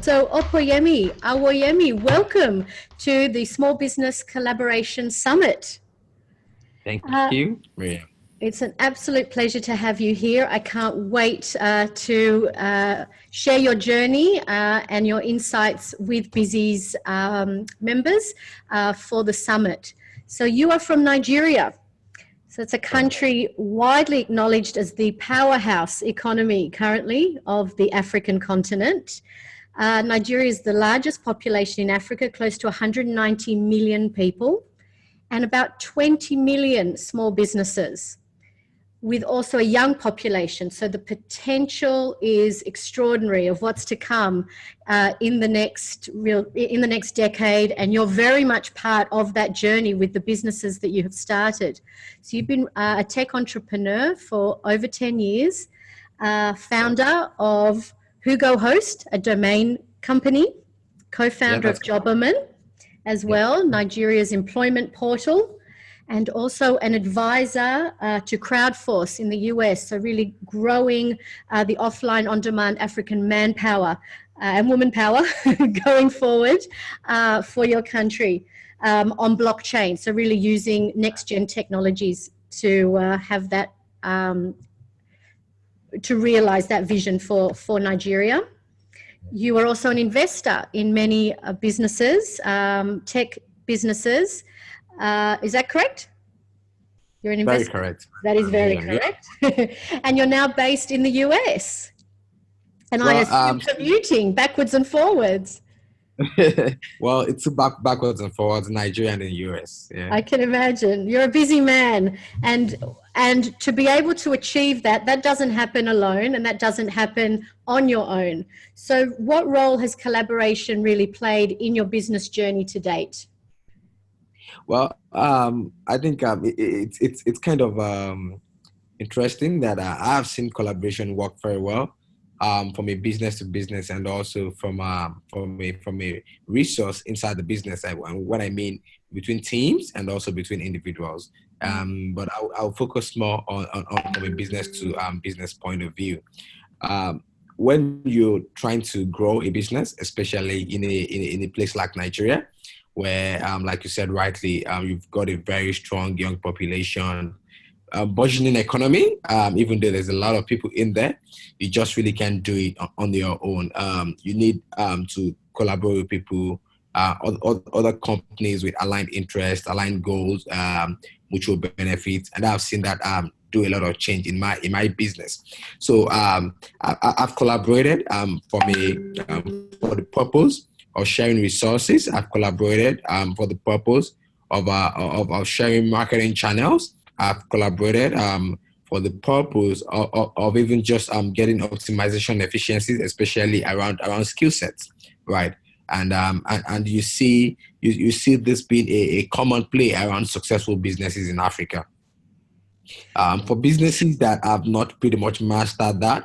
So Opeyemi Awoyemi, welcome to the Small Business Collaboration Summit. Thank you, Maria. It's an absolute pleasure to have you here. I can't wait to share your journey and your insights with Busy's members for the summit. So you are from Nigeria. So it's a country widely acknowledged as the powerhouse economy currently of the African continent. Nigeria is the largest population in Africa, close to 190 million people, and about 20 million small businesses, with also a young population. So the potential is extraordinary of what's to come in the next decade, and you're very much part of that journey with the businesses that you have started. So you've been a tech entrepreneur for over 10 years, founder of WhoGoHost, a domain company, co-founder of Jobberman as well, Nigeria's employment portal, and also an advisor to Crowdforce in the US, so really growing the offline on-demand African manpower and woman power going forward for your country on blockchain, so really using next-gen technologies to have that, to realize that vision for Nigeria. You are also an investor in many businesses, tech businesses. Is that correct? You're an investor. Very correct. That is very correct. And you're now based in the US. And I assume commuting backwards and forwards. Well, it's backwards and forwards, Nigeria and the US. Yeah. I can imagine. You're a busy man. And to be able to achieve that, that doesn't happen alone, and that doesn't happen on your own. So what role has collaboration really played in your business journey to date? Well, I think it's kind of interesting that I've seen collaboration work very well from a business to business, and also from a resource inside the business. What I mean between teams and also between individuals. But I'll focus more on from a business to business point of view. When you're trying to grow a business, especially in a place like Nigeria, where, like you said rightly, you've got a very strong young population, burgeoning economy, even though there's a lot of people in there, you just really can't do it on your own. You need to collaborate with people, other companies with aligned interests, aligned goals, mutual benefits, and I've seen that do a lot of change in my business. So I've collaborated for the purpose of sharing resources. I've collaborated for the purpose of sharing marketing channels. I've collaborated for the purpose of even just getting optimization efficiencies, especially around skill sets, right? And you see this being a common play around successful businesses in Africa. For businesses that have not pretty much mastered that,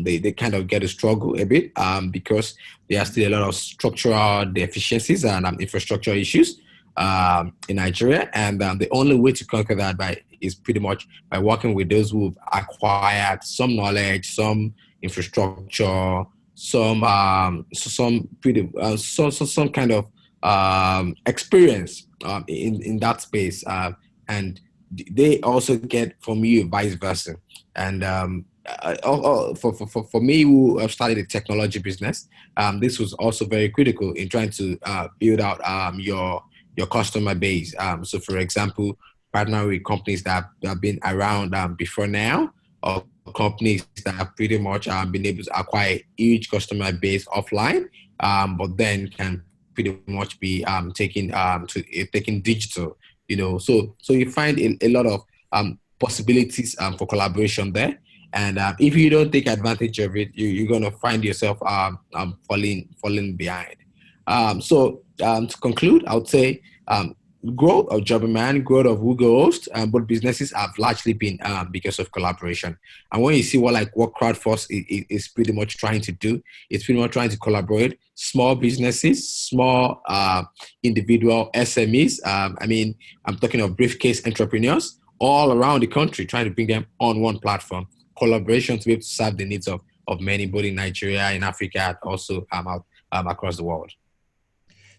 they kind of get to struggle a bit because there are still a lot of structural deficiencies and infrastructure issues in Nigeria. And the only way to conquer that is pretty much by working with those who've acquired some knowledge, some infrastructure, some kind of experience in that space, and they also get from you vice versa. And for me, who have started a technology business, this was also very critical in trying to build out your customer base. So, for example, partner with companies that have been around before now, or companies that have pretty much been able to acquire huge customer base offline, but then can pretty much be taking digital. So you find a lot of possibilities for collaboration there. And if you don't take advantage of it, you're going to find yourself falling behind. So to conclude, I would say growth of Jobberman, growth of WhoGoHost, both businesses have largely been because of collaboration. And when you see what Crowdforce is pretty much trying to do, it's pretty much trying to collaborate small businesses, small individual SMEs. I'm talking of briefcase entrepreneurs all around the country, trying to bring them on one platform. Collaboration to be able to serve the needs of many, both in Nigeria, in Africa, and also across the world.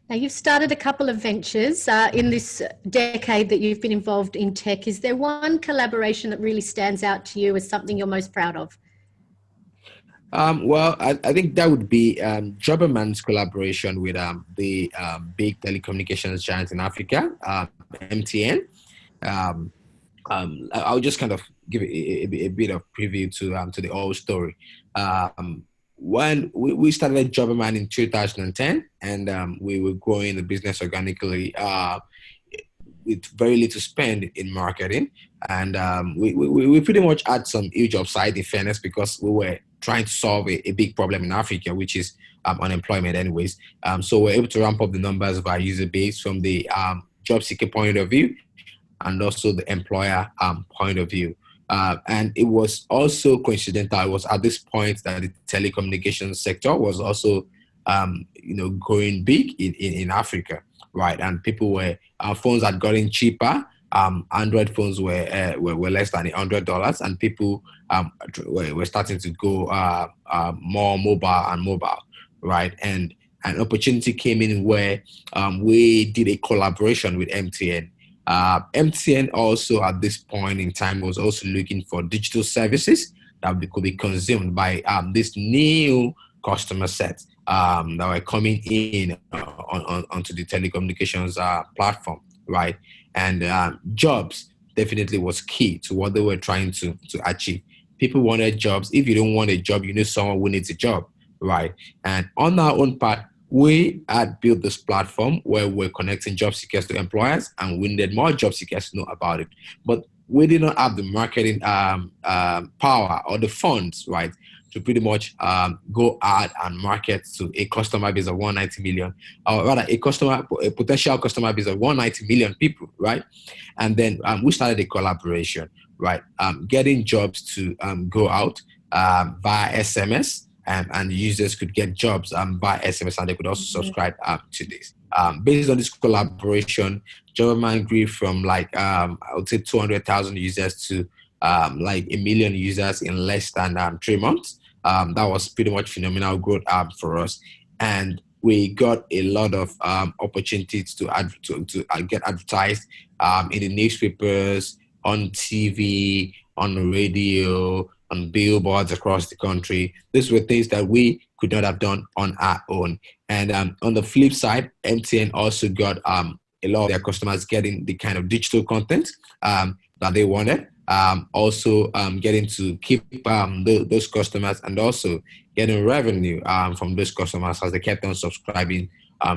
Now, you've started a couple of ventures in this decade that you've been involved in tech. Is there one collaboration that really stands out to you as something you're most proud of? Well, I think that would be Jobberman's collaboration with the big telecommunications giant in Africa, MTN. Um, I'll just kind of give a bit of preview to the whole story. When we started Jobberman in 2010, and we were growing the business organically with very little spend in marketing, and we pretty much had some huge upside in fairness because we were trying to solve a big problem in Africa, which is unemployment anyways. So we're able to ramp up the numbers of our user base from the job seeker point of view and also the employer point of view. And it was also coincidental. It was at this point that the telecommunications sector was also, growing big in Africa, right? And people our phones had gotten cheaper. Android phones were less than $100, and people were starting to go more mobile, right? And an opportunity came in where we did a collaboration with MTN. MTN also at this point in time was also looking for digital services that could be consumed by this new customer set that were coming in onto the telecommunications platform, right? And jobs definitely was key to what they were trying to achieve. People wanted jobs. If you don't want a job, you need someone who needs a job, right? And on our own part, we had built this platform where we're connecting job seekers to employers, and we needed more job seekers to know about it. But we did not have the marketing power or the funds, right, to pretty much go out and market to a customer base of 190 million, or rather a potential customer base of 190 million people, right? And then we started a collaboration, right, getting jobs to go out via SMS. And users could get jobs by SMS, and they could also subscribe to this. Based on this collaboration, Jobberman grew from I would say 200,000 users to like 1 million users in less than 3 months. That was pretty much phenomenal growth for us, and we got a lot of opportunities to get advertised in the newspapers, on TV, on radio, on billboards across the country. These were things that we could not have done on our own. And on the flip side, MTN also got a lot of their customers getting the kind of digital content that they wanted. Also getting to keep those customers, and also getting revenue from those customers as they kept on subscribing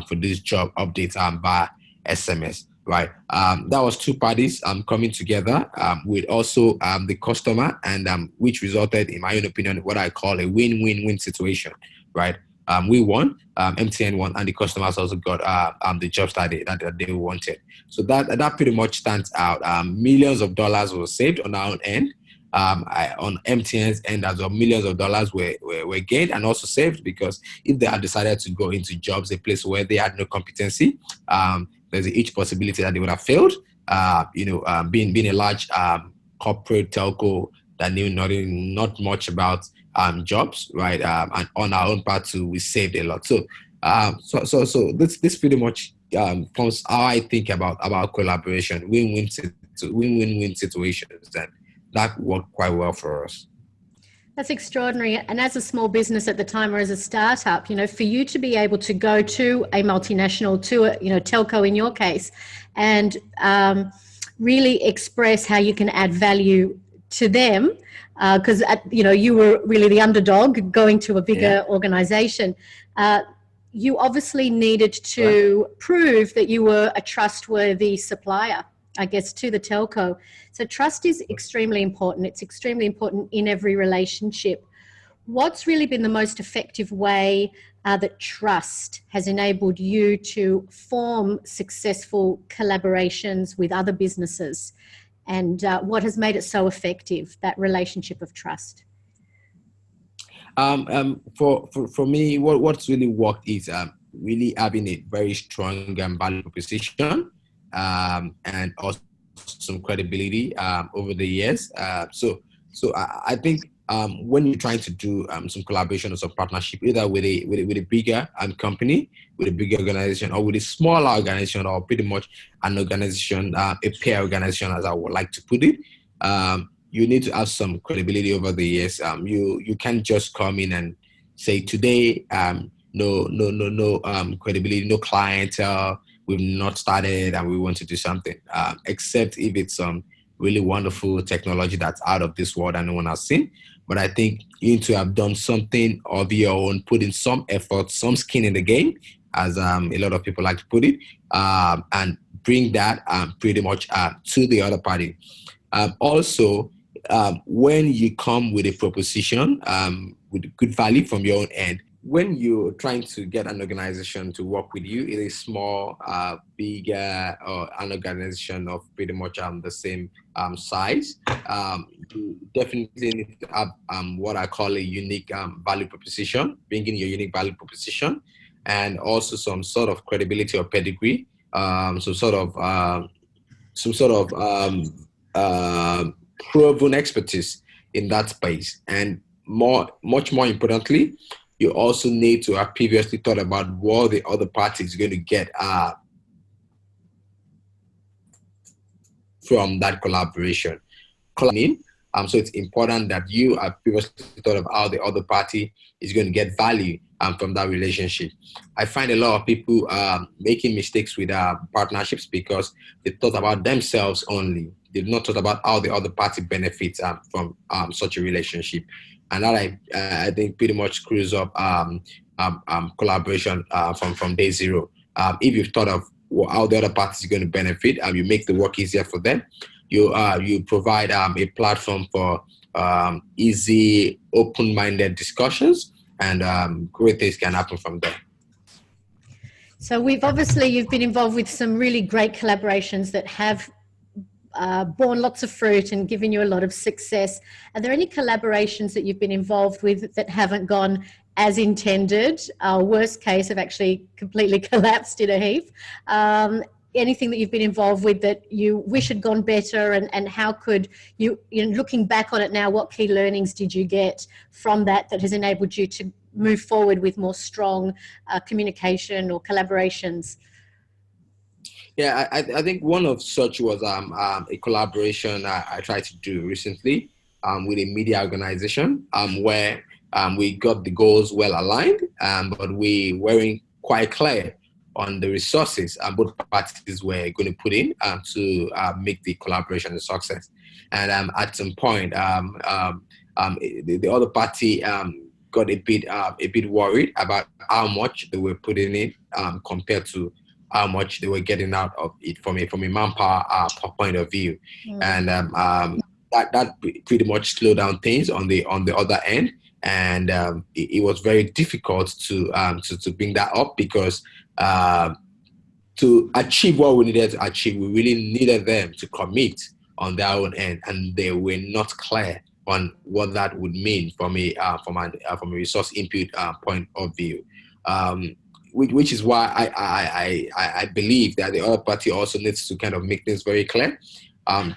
for these job updates by SMS. Right, that was two parties coming together with also the customer, and which resulted, in my own opinion, what I call a win-win-win situation. Right, we won, MTN won, and the customers also got the jobs that they wanted. So that pretty much stands out. Millions of dollars were saved on our own end. On MTN's end as well, millions of dollars were gained and also saved, because if they had decided to go into jobs, a place where they had no competency, there's a huge possibility that they would have failed. Being a large corporate telco that knew not much about jobs, right? And on our own part too, we saved a lot. So this pretty much comes how I think about collaboration, win-win situations, and that worked quite well for us. That's extraordinary. And as a small business at the time, or as a startup, for you to be able to go to a multinational, to a telco in your case, and really express how you can add value to them, because you were really the underdog going to a bigger organization. You obviously needed to prove that you were a trustworthy supplier, I guess, to the telco. So trust is extremely important. It's extremely important in every relationship. What's really been the most effective way that trust has enabled you to form successful collaborations with other businesses? And what has made it so effective, that relationship of trust? For me, what's really worked is really having a very strong value proposition, and also some credibility over the years. So I think when you're trying to do some collaboration or some partnership, either with a bigger company, with a bigger organization, or with a smaller organization, or pretty much an organization, a peer organization, as I would like to put it, you need to have some credibility over the years. You can't just come in and say today, no credibility, no clientele, we've not started and we want to do something, except if it's some really wonderful technology that's out of this world and no one has seen. But I think you need to have done something of your own, put in some effort, some skin in the game, as a lot of people like to put it, and bring that pretty much to the other party. Also, when you come with a proposition with good value from your own end, when you're trying to get an organization to work with you, it is small, bigger, or an organization of pretty much the same size, you definitely need to have what I call a unique value proposition, bringing your unique value proposition, and also some sort of credibility or pedigree, some sort of proven expertise in that space, and much more importantly, you also need to have previously thought about what the other party is going to get from that collaboration. So it's important that you have previously thought of how the other party is going to get value from that relationship. I find a lot of people making mistakes with partnerships because they thought about themselves only. They've not thought about how the other party benefits from such a relationship. And that I think pretty much screws up collaboration from day zero. If you've thought of how the other party is going to benefit, you make the work easier for them. You provide a platform for easy, open-minded discussions, and great things can happen from there. So you've been involved with some really great collaborations that have borne lots of fruit and given you a lot of success. Are there any collaborations that you've been involved with that haven't gone as intended? Worst case, have actually completely collapsed in a heap. Anything that you've been involved with that you wish had gone better, and how could you looking back on it now, what key learnings did you get from that has enabled you to move forward with more strong communication or collaborations? Yeah, I think one of such was a collaboration I tried to do recently with a media organization where we got the goals well aligned, but we weren't quite clear on the resources both parties were going to put in to make the collaboration a success. And at some point, the other party got a bit worried about how much they were putting in compared to how much they were getting out of it from a manpower point of view. And that pretty much slowed down things on the other end. And it was very difficult to bring that up because to achieve what we needed to achieve, we really needed them to commit on their own end, and they were not clear on what that would mean from a resource input point of view. Which is why I believe that the other party also needs to kind of make things very clear,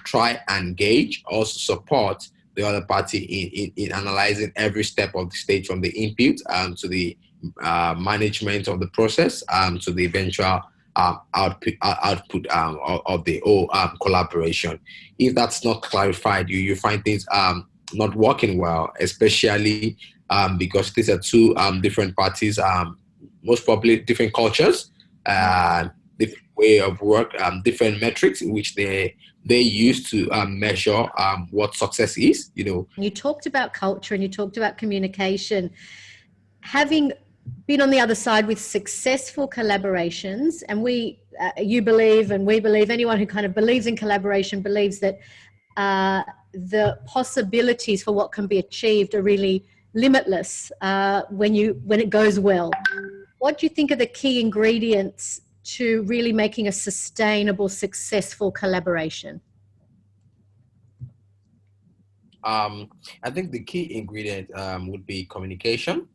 try and engage, also support the other party in analyzing every step of the stage, from the input to the management of the process to the eventual output of the whole collaboration. If that's not clarified, you find things not working well, especially because these are two different parties, most probably different cultures, different way of work, different metrics in which they use to measure what success is. You talked about culture and you talked about communication. Having been on the other side with successful collaborations, and you believe and we believe, anyone who kind of believes in collaboration believes that the possibilities for what can be achieved are really limitless when it goes well. What do you think are the key ingredients to really making a sustainable, successful collaboration? I think the key ingredient would be communication,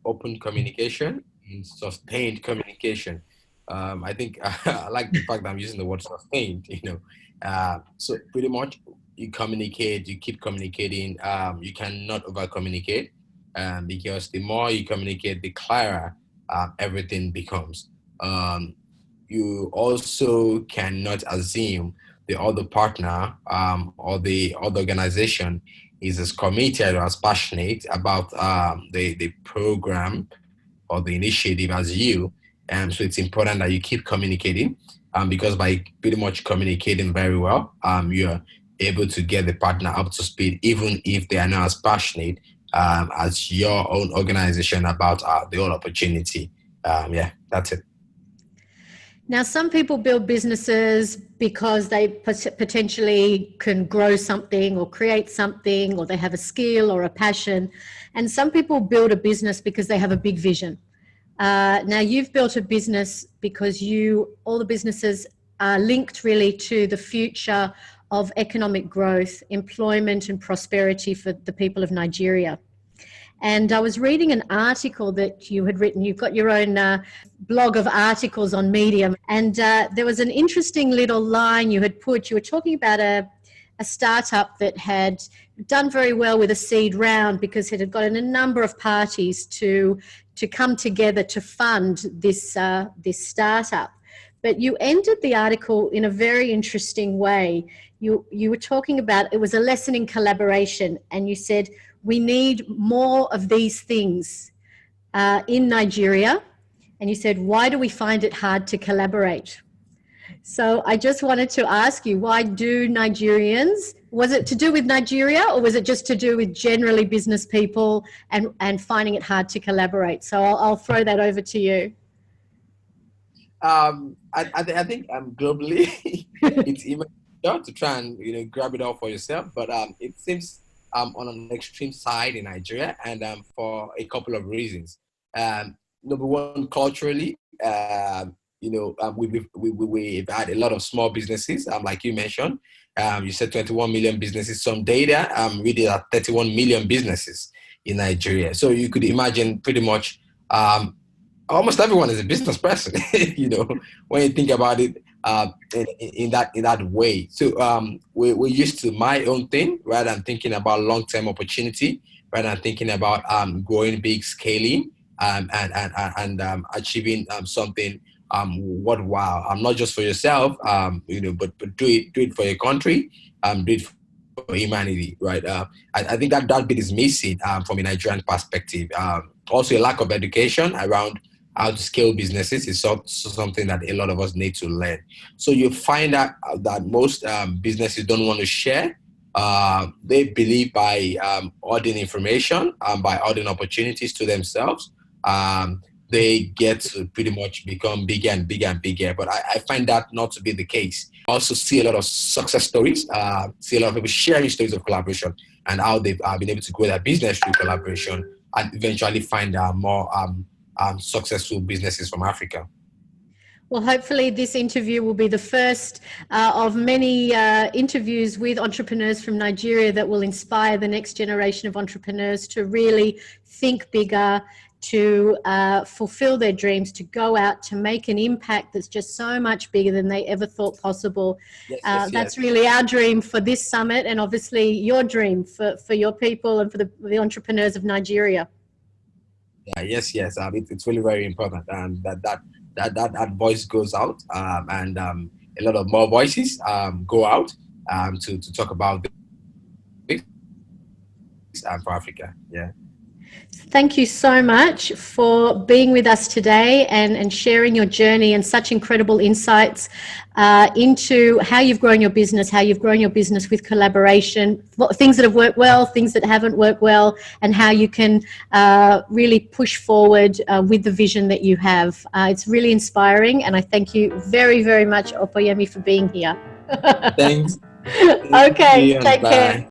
open communication, and sustained communication. I think I like the fact that I'm using the word sustained. So pretty much you communicate, you keep communicating. You cannot over communicate, because the more you communicate, the clearer everything becomes. You also cannot assume the other partner, or the other organization is as committed or as passionate about the program or the initiative as you. So it's important that you keep communicating, because by pretty much communicating very well, you're able to get the partner up to speed, even if they are not as passionate as your own organization about the whole opportunity. Yeah, that's it. Now, some people build businesses because they potentially can grow something or create something, or they have a skill or a passion. And some people build a business because they have a big vision. Now, you've built a business because all the businesses are linked really to the future of economic growth, employment and prosperity for the people of Nigeria. And I was reading an article that you had written. You've got your own blog of articles on Medium. And there was an interesting little line you had put. You were talking about a startup that had done very well with a seed round because it had gotten a number of parties to come together to fund this startup. But you ended the article in a very interesting way. You were talking about, it was a lesson in collaboration, and you said, we need more of these things in Nigeria. And you said, why do we find it hard to collaborate? So I just wanted to ask you, why do Nigerians, was it to do with Nigeria, or was it just to do with generally business people and finding it hard to collaborate? So I'll throw that over to you. I think globally it's even hard to try and grab it all for yourself, but it seems on an extreme side in Nigeria, and for a couple of reasons. Number one, culturally, we've had a lot of small businesses, like you mentioned. You said 21 million businesses. Some data really are 31 million businesses in Nigeria. So you could imagine pretty much almost everyone is a business person, when you think about it in that way. So we're used to my own thing rather than thinking about long-term opportunity, rather than thinking about growing big, scaling, and achieving something worthwhile. Not just for yourself, but do it for your country, do it for humanity, right? I think that bit is missing from a Nigerian perspective. Also, a lack of education around how to scale businesses is something that a lot of us need to learn. So you find out that most businesses don't want to share. They believe by hoarding information, by hoarding opportunities to themselves, they get to pretty much become bigger and bigger and bigger. But I find that not to be the case. I also see a lot of success stories, see a lot of people sharing stories of collaboration and how they've been able to grow their business through collaboration and eventually find more successful businesses from Africa. Well, hopefully this interview will be the first of many interviews with entrepreneurs from Nigeria that will inspire the next generation of entrepreneurs to really think bigger, to fulfill their dreams, to go out, to make an impact that's just so much bigger than they ever thought possible. Yes. That's really our dream for this summit, and obviously your dream for your people and for the entrepreneurs of Nigeria. Yeah, yes. It's really very important that voice goes out, and a lot of more voices go out to talk about this for Africa. Yeah. Thank you so much for being with us today and sharing your journey and such incredible insights into how you've grown your business with collaboration, things that have worked well, things that haven't worked well, and how you can really push forward with the vision that you have. It's really inspiring, and I thank you very, very much, Opeyemi, for being here. Thanks. Okay, take care.